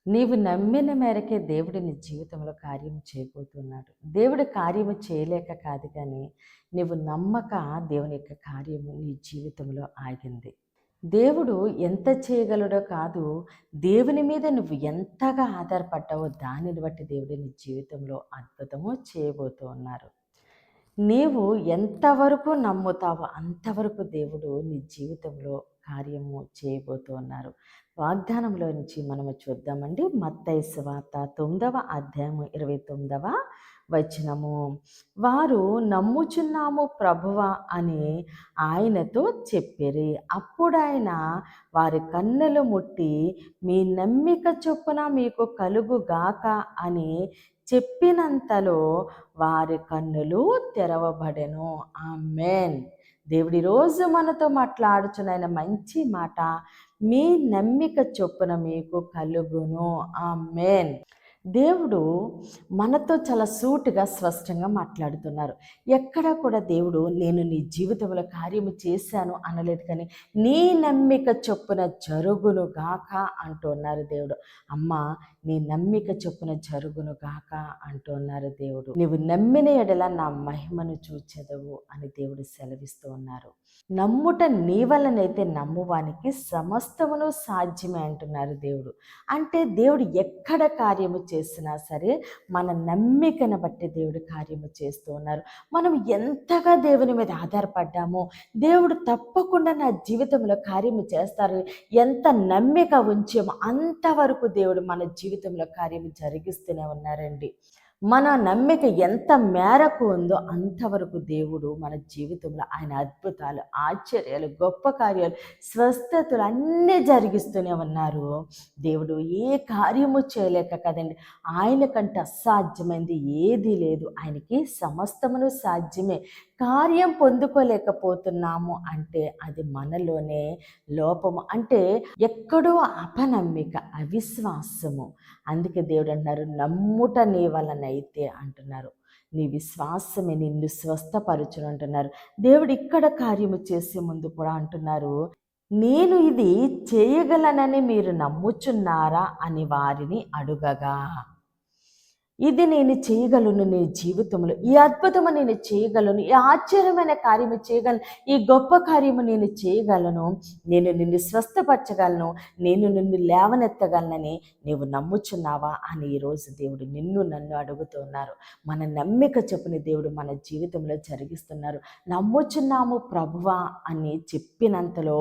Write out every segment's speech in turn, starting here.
నీవు నమ్మిన మేరకే దేవుడు నీ జీవితంలో కార్యం చేయబోతున్నాడు. దేవుడు కార్యము చేయలేక కాదు కానీ, నీవు నమ్మక దేవుని యొక్క కార్యము నీ జీవితంలో ఆగింది. దేవుడు ఎంత చేయగలడో కాదు, దేవుని మీద నువ్వు ఎంతగా ఆధారపడ్డావో దానిని బట్టి దేవుడు నీ జీవితంలో అద్భుతము చేయబోతూ ఉన్నారు. నీవు ఎంతవరకు నమ్ముతావో అంతవరకు దేవుడు నీ జీవితంలో కార్యము చేయబోతూ ఉన్నారు. వాగ్దానంలో నుంచి మనము చూద్దామండి. మత్తయి సువార్త 9వ అధ్యాయము 29వ వచనము. వారు నమ్ముచున్నాము ప్రభువా అని ఆయనతో చెప్పిరి. అప్పుడాయన వారి కన్నులు ముట్టి మీ నమ్మిక చొప్పున మీకు కలుగుగాక అని చెప్పినంతలో వారి కన్నులు తెరవబడెను. ఆమేన్. దేవుడి రోజు మనతో మాట్లాడుచున్న మంచి మాట, మీ నమ్మిక చొప్పున మీకు కలుగును. ఆమేన్. దేవుడు మనతో చాలా సూటిగా స్పష్టంగా మాట్లాడుతున్నారు. ఎక్కడా కూడా దేవుడు నేను నీ జీవితంలో కార్యము చేశాను అనలేదు, కానీ నీ నమ్మిక చొప్పున జరుగును గాక అంటున్నారు దేవుడు. అమ్మ, నీ నమ్మిక చొప్పున జరుగును గాక అంటున్నారు దేవుడు. నీవు నమ్మిన ఎడల నా మహిమను చూచెదవు అని దేవుడు సెలవిస్తూ ఉన్నారు. నమ్ముట నీ వలనైతే నమ్మువానికి సమస్తమును సాధ్యమే అంటున్నారు దేవుడు. అంటే దేవుడు ఎక్కడ కార్యము చేసినా సరే మన నమ్మికను బట్టి దేవుడు కార్యము చేస్తూ ఉన్నారు. మనం ఎంతగా దేవుని మీద ఆధారపడ్డామో, దేవుడు తప్పకుండా నా జీవితంలో కార్యము చేస్తారు, ఎంత నమ్మిక ఉంచామో అంతవరకు దేవుడు మన జీవితంలో కార్యము జరిగిస్తూనే ఉన్నారండి. మన నమ్మిక ఎంత మేరకు ఉందో అంతవరకు దేవుడు మన జీవితంలో ఆయన అద్భుతాలు, ఆశ్చర్యాలు, గొప్ప కార్యాలు, స్వస్థతలు అన్నీ జరిగిస్తూనే ఉన్నారు. దేవుడు ఏ కార్యము చేయలేక కదండి. ఆయనకంటే అసాధ్యమైంది ఏదీ లేదు. ఆయనకి సమస్తమును సాధ్యమే. కార్యం పొందుకోలేకపోతున్నాము అంటే అది మనలోనే లోపము, అంటే ఎక్కడో అపనమ్మిక, అవిశ్వాసము. అందుకే దేవుడు అంటున్నారు, నమ్ముట నీ వలనైతే అంటున్నారు. నీ విశ్వాసమే నిన్ను స్వస్థపరచును అంటున్నారు. దేవుడు ఇక్కడ కార్యము చేసే ముందు కూడా అంటున్నారు, నేను ఇది చేయగలనని మీరు నమ్ముచున్నారా అని వారిని అడుగగా. ఇది నేను చేయగలను నీ జీవితంలో, ఈ అద్భుతము నేను చేయగలను, ఈ ఆశ్చర్యమైన కార్యము చేయగలను, ఈ గొప్ప కార్యము నేను చేయగలను, నేను నిన్ను స్వస్థపరచగలను, నేను నిన్ను లేవనెత్తగలనని నీవు నమ్ముచున్నావా అని ఈరోజు దేవుడు నిన్ను నన్ను అడుగుతున్నారు. మన నమ్మిక చొప్పున దేవుడు మన జీవితంలో జరిగిస్తున్నారు. నమ్ముచున్నాము ప్రభువా అని చెప్పినంతలో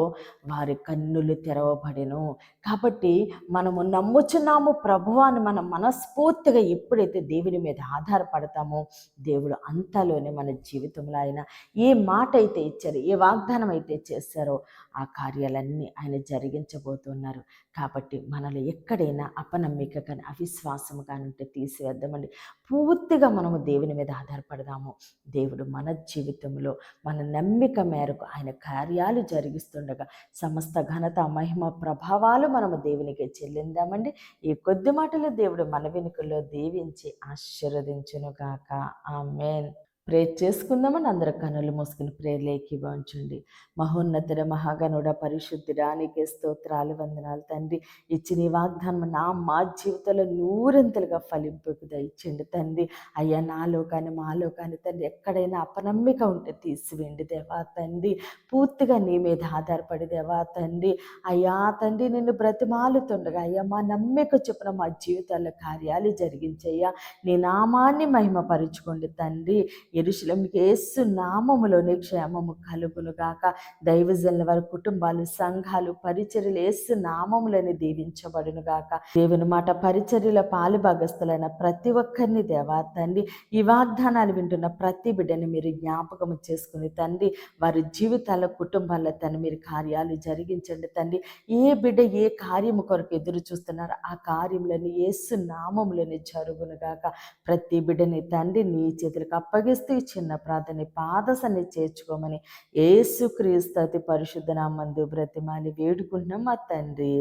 వారి కన్నులు తెరవబడెను. కాబట్టి మనము నమ్ముచున్నాము ప్రభువా అని మనం మనస్ఫూర్తిగా ఎప్పుడైతే దేవుని మీద ఆధారపడతామో, దేవుడు అంతలోనే మన జీవితంలో ఆయన ఏ మాట అయితే ఇచ్చారో, ఏ వాగ్దానం అయితే చేశారో ఆ కార్యాలన్నీ ఆయన జరిగించబోతున్నారు. కాబట్టి మనలో ఎక్కడైనా అపనమ్మిక కానీ అవిశ్వాసం కానీ ఉంటే తీసివేద్దామండి. పూర్తిగా మనము దేవుని మీద ఆధారపడదాము. దేవుడు మన జీవితంలో మన నమ్మిక మేరకు ఆయన కార్యాలు జరిగిస్తుండగా సమస్త ఘనత, మహిమ, ప్రభావాలు మనము దేవునికి చెల్లిందామండి. ఈ కొద్ది మాటలు దేవుడు మన వెనుకల్లో దీవించి ఆశీర్వదించునుగాక. ఆమేన్. ప్రేర్ చేసుకుందామని అందరూ కన్నులు మూసుకుని ప్రేర్లేకి వంచండి. మహోన్నతుడ, మహాగణుడ, పరిశుద్ధుడా, నీకే స్తోత్రాలు, వందనాలు తండ్రి. ఇచ్చిన ఈ వాగ్దానం మా జీవితంలో నూరంతలుగా ఫలింపుకు దయచేయండి తండ్రి. అయ్యా, నాలో కానీ మాలో కానీ తండ్రి ఎక్కడైనా అపనమ్మిక ఉంటే తీసివేయండి దేవా తండ్రి. పూర్తిగా నీ మీద ఆధారపడి దేవా తండ్రి. అయ్యా తండ్రి, నిన్ను బ్రతిమాలుతుండగా అయ్యా మా నమ్మిక చొప్పున మా జీవితాల్లో కార్యాలు జరిగించయ్యా. నీ నామాన్ని మహిమపరుచుకోండి తండ్రి. యెరూషలేముకి యేసు నామములోనే క్షేమము కలుగును గాక. దైవజనుల వారి కుటుంబాలు, సంఘాలు, పరిచర్యలు యేసు నామములోనే దీవించబడును గాక. దేవుని మాట పరిచర్యల పాలు భాగస్థులైన ప్రతి ఒక్కరిని దేవా తండ్రి, ఈ వాగ్దానాలు వింటున్న ప్రతి బిడ్డని మీరు జ్ఞాపకం చేసుకుని తండ్రి, వారి జీవితాల, కుటుంబాల్లో తండ్రి మీరు కార్యాలు జరిగించండి తండ్రి. ఏ బిడ్డ ఏ కార్యము కొరకు ఎదురు చూస్తున్నారో ఆ కార్యములని యేసు నామములోనే జరుగును గాక. ప్రతి బిడ్డని తండ్రి నీ చేతులకు అప్పగిస్తూ ఈ చిన్న ప్రార్థన పాద సన్నిధి చేర్చుకోమని యేసుక్రీస్తు అతి పరిశుద్ధ నామమున బ్రతిమాలి వేడుకుంటున్నాం మా తండ్రి.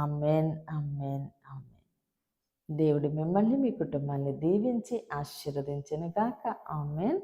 ఆమేన్, ఆమేన్, ఆమేన్. దేవుడు మిమ్మల్ని, మీ కుటుంబాన్ని దీవించి ఆశీర్వదించును గాక. ఆమేన్.